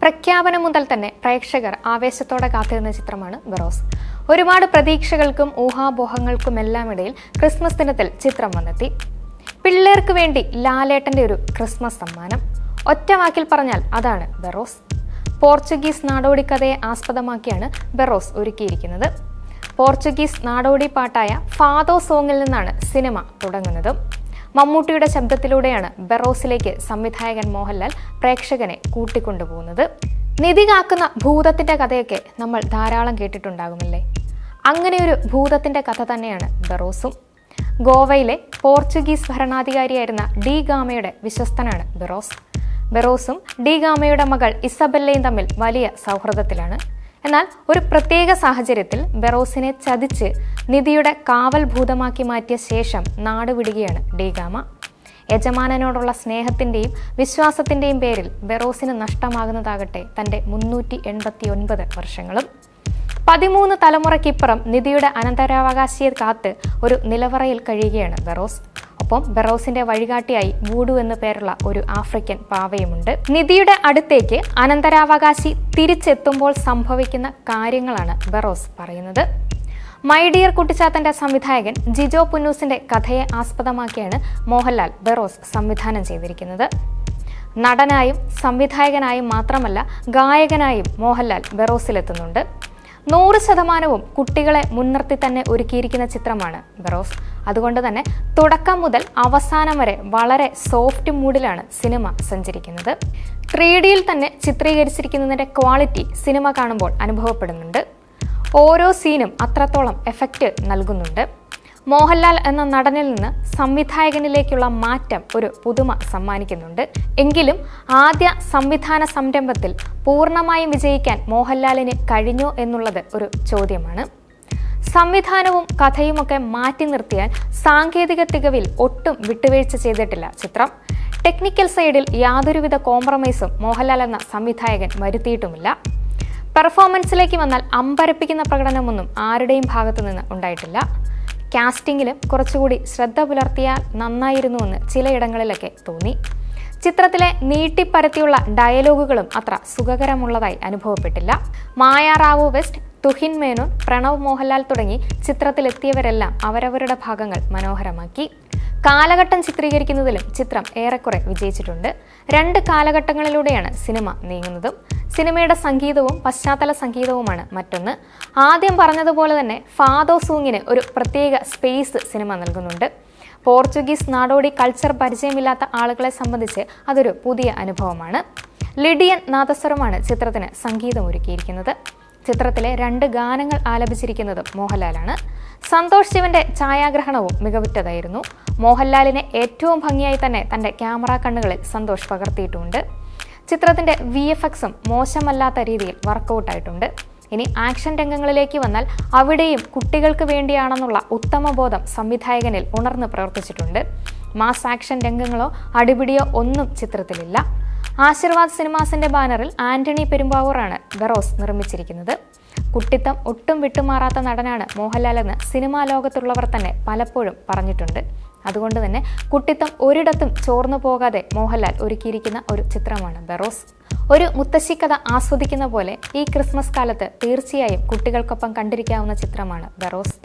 പ്രഖ്യാപനം മുതൽ തന്നെ പ്രേക്ഷകർ ആവേശത്തോടെ കാത്തിരുന്ന ചിത്രമാണ് ബറോസ്. ഒരുപാട് പ്രതീക്ഷകൾക്കും ഊഹാപോഹങ്ങൾക്കുമെല്ലാം ഇടയിൽ ക്രിസ്മസ് ദിനത്തിൽ ചിത്രം വന്നെത്തി. പിള്ളേർക്ക് വേണ്ടി ലാലേട്ടന്റെ ഒരു ക്രിസ്മസ് സമ്മാനം. ഒറ്റ വാക്കിൽ പറഞ്ഞാൽ അതാണ് ബറോസ്. പോർച്ചുഗീസ് നാടോടി കഥയെ ആസ്പദമാക്കിയാണ് ബറോസ് ഒരുക്കിയിരിക്കുന്നത്. പോർച്ചുഗീസ് നാടോടി പാട്ടായ ഫാദോ സോങ്ങിൽ നിന്നാണ് സിനിമ തുടങ്ങുന്നത്. മമ്മൂട്ടിയുടെ ശബ്ദത്തിലൂടെയാണ് ബറോസിലേക്ക് സംവിധായകൻ മോഹൻലാൽ പ്രേക്ഷകനെ കൂട്ടിക്കൊണ്ടുപോകുന്നത്. നിധി കാക്കുന്ന ഭൂതത്തിന്റെ കഥയൊക്കെ നമ്മൾ ധാരാളം കേട്ടിട്ടുണ്ടാകുമല്ലേ? അങ്ങനെയൊരു ഭൂതത്തിന്റെ കഥ തന്നെയാണ് ബറോസും. ഗോവയിലെ പോർച്ചുഗീസ് ഭരണാധികാരിയായിരുന്ന ഡി ഗാമയുടെ വിശ്വസ്തനാണ് ബറോസ്. ബറോസും ഡി ഗാമയുടെ മകൾ ഇസബെല്ലയും തമ്മിൽ വലിയ സൗഹൃദത്തിലാണ്. എന്നാൽ ഒരു പ്രത്യേക സാഹചര്യത്തിൽ ബറോസിനെ ചതിച്ച് നിധിയുടെ കാവൽ ഭൂതമാക്കി മാറ്റിയ ശേഷം നാടുവിടുകയാണ് ഡി ഗാമ. യജമാനനോടുള്ള സ്നേഹത്തിൻ്റെയും വിശ്വാസത്തിൻ്റെയും പേരിൽ ബറോസിന് നഷ്ടമാകുന്നതാകട്ടെ തൻ്റെ 389 വർഷങ്ങളും. 13 തലമുറയ്ക്കിപ്പുറം നിധിയുടെ അനന്തരാവകാശിയെ കാത്ത് ഒരു നിലവറയിൽ കഴിയുകയാണ് ബറോസ്. ഒപ്പം ബറോസിന്റെ വഴികാട്ടിയായി വൂഡു എന്നു പേരുള്ള ഒരു ആഫ്രിക്കൻ പാവയുമുണ്ട്. നിധിയുടെ അടുത്തേക്ക് അനന്തരാവകാശി തിരിച്ചെത്തുമ്പോൾ സംഭവിക്കുന്ന കാര്യങ്ങളാണ് ബറോസ് പറയുന്നത്. മൈ ഡിയർ കുട്ടിച്ചാത്തന്റെ സംവിധായകൻ ജിജോ പുന്നൂസിന്റെ കഥയെ ആസ്പദമാക്കിയാണ് മോഹൻലാൽ ബറോസ് സംവിധാനം ചെയ്തിരിക്കുന്നത്. നടനായും സംവിധായകനായും മാത്രമല്ല ഗായകനായും മോഹൻലാൽ ബറോസിലെത്തുന്നുണ്ട്. 100% കുട്ടികളെ മുൻനിർത്തി തന്നെ ഒരുക്കിയിരിക്കുന്ന ചിത്രമാണ് ബറോസ്. അതുകൊണ്ട് തന്നെ തുടക്കം മുതൽ അവസാനം വരെ വളരെ സോഫ്റ്റ് മൂഡിലാണ് സിനിമ സഞ്ചരിക്കുന്നത്. 3Dയിൽ തന്നെ ചിത്രീകരിച്ചിരിക്കുന്നതിൻ്റെ ക്വാളിറ്റി സിനിമ കാണുമ്പോൾ അനുഭവപ്പെടുന്നുണ്ട്. ഓരോ സീനും അത്രത്തോളം എഫക്റ്റ് നൽകുന്നുണ്ട്. മോഹൻലാൽ എന്ന നടനിൽ നിന്ന് സംവിധായകനിലേക്കുള്ള മാറ്റം ഒരു പുതുമ സമ്മാനിക്കുന്നുണ്ട്. എങ്കിലും ആദ്യ സംവിധാന സംരംഭത്തിൽ പൂർണ്ണമായും വിജയിക്കാൻ മോഹൻലാലിന് കഴിഞ്ഞോ എന്നുള്ളത് ഒരു ചോദ്യമാണ്. സംവിധാനവും കഥയുമൊക്കെ മാറ്റി നിർത്തിയാൽ സാങ്കേതിക തികവിൽ ഒട്ടും വിട്ടുവീഴ്ച ചെയ്തിട്ടില്ല ചിത്രം. ടെക്നിക്കൽ സൈഡിൽ യാതൊരുവിധ കോംപ്രമൈസും മോഹൻലാൽ എന്ന സംവിധായകൻ വരുത്തിയിട്ടുമില്ല. പെർഫോമൻസിലേക്ക് വന്നാൽ അമ്പരപ്പിക്കുന്ന പ്രകടനമൊന്നും ആരുടെയും ഭാഗത്തു നിന്ന് ഉണ്ടായിട്ടില്ല. കാസ്റ്റിംഗിലും കുറച്ചുകൂടി ശ്രദ്ധ പുലർത്തിയാൽ നന്നായിരുന്നുവെന്ന് ചിലയിടങ്ങളിലൊക്കെ തോന്നി. ചിത്രത്തിലെ നീട്ടിപ്പരത്തിയുള്ള ഡയലോഗുകളും അത്ര സുഖകരമുള്ളതായി അനുഭവപ്പെട്ടില്ല. മായ റാവു വെസ്റ്റ്, തുഹിൻ മേനോൻ, പ്രണവ് മോഹൻലാൽ തുടങ്ങി ചിത്രത്തിലെത്തിയവരെല്ലാം അവരവരുടെ ഭാഗങ്ങൾ മനോഹരമാക്കി. കാലഘട്ടം ചിത്രീകരിക്കുന്നതിലും ചിത്രം ഏറെക്കുറെ വിജയിച്ചിട്ടുണ്ട്. 2 കാലഘട്ടങ്ങളിലൂടെയാണ് സിനിമ നീങ്ങുന്നതും. സിനിമയുടെ സംഗീതവും പശ്ചാത്തല സംഗീതവുമാണ് മറ്റൊന്ന്. ആദ്യം പറഞ്ഞതുപോലെ തന്നെ ഫാദോ സോങ്ങിന് ഒരു പ്രത്യേക സ്പേസ് സിനിമ നൽകുന്നുണ്ട്. പോർച്ചുഗീസ് നാടോടി കൾച്ചർ പരിചയമില്ലാത്ത ആളുകളെ സംബന്ധിച്ച് അതൊരു പുതിയ അനുഭവമാണ്. ലിഡിയൻ നാദസ്വരമാണ് ചിത്രത്തിന് സംഗീതമൊരുക്കിയിരിക്കുന്നത്. ചിത്രത്തിലെ 2 ഗാനങ്ങൾ ആലപിച്ചിരിക്കുന്നതും മോഹൻലാലാണ്. സന്തോഷ് ശിവന്റെ ഛായാഗ്രഹണവും മികവുറ്റതായിരുന്നു. മോഹൻലാലിനെ ഏറ്റവും ഭംഗിയായി തന്നെ തൻ്റെ ക്യാമറ കണ്ണുകളിൽ സന്തോഷ് പകർത്തിയിട്ടുമുണ്ട്. ചിത്രത്തിൻ്റെ VFXും മോശമല്ലാത്ത രീതിയിൽ വർക്കൗട്ടായിട്ടുണ്ട്. ഇനി ആക്ഷൻ രംഗങ്ങളിലേക്ക് വന്നാൽ അവിടെയും കുട്ടികൾക്ക് വേണ്ടിയാണെന്നുള്ള ഉത്തമബോധം സംവിധായകനിൽ ഉണർന്ന് പ്രവർത്തിച്ചിട്ടുണ്ട്. മാസ് ആക്ഷൻ രംഗങ്ങളോ അടിപിടിയോ ഒന്നും ചിത്രത്തിലില്ല. ആശീർവാദ് സിനിമാസിന്റെ ബാനറിൽ ആന്റണി പെരുമ്പാവൂറാണ് ബറോസ് നിർമ്മിച്ചിരിക്കുന്നത്. കുട്ടിത്തം ഒട്ടും വിട്ടുമാറാത്ത നടനാണ് മോഹൻലാൽ എന്ന് സിനിമാ ലോകത്തുള്ളവർ തന്നെ പലപ്പോഴും പറഞ്ഞിട്ടുണ്ട്. അതുകൊണ്ട് തന്നെ കുട്ടിത്തം ഒരിടത്തും ചോർന്നു പോകാതെ മോഹൻലാൽ ഒരുക്കിയിരിക്കുന്ന ഒരു ചിത്രമാണ് ബറോസ്. ഒരു മുത്തശ്ശിക്കഥ ആസ്വദിക്കുന്ന പോലെ ഈ ക്രിസ്മസ് കാലത്ത് തീർച്ചയായും കുട്ടികൾക്കൊപ്പം കണ്ടിരിക്കാവുന്ന ചിത്രമാണ് ബറോസ്.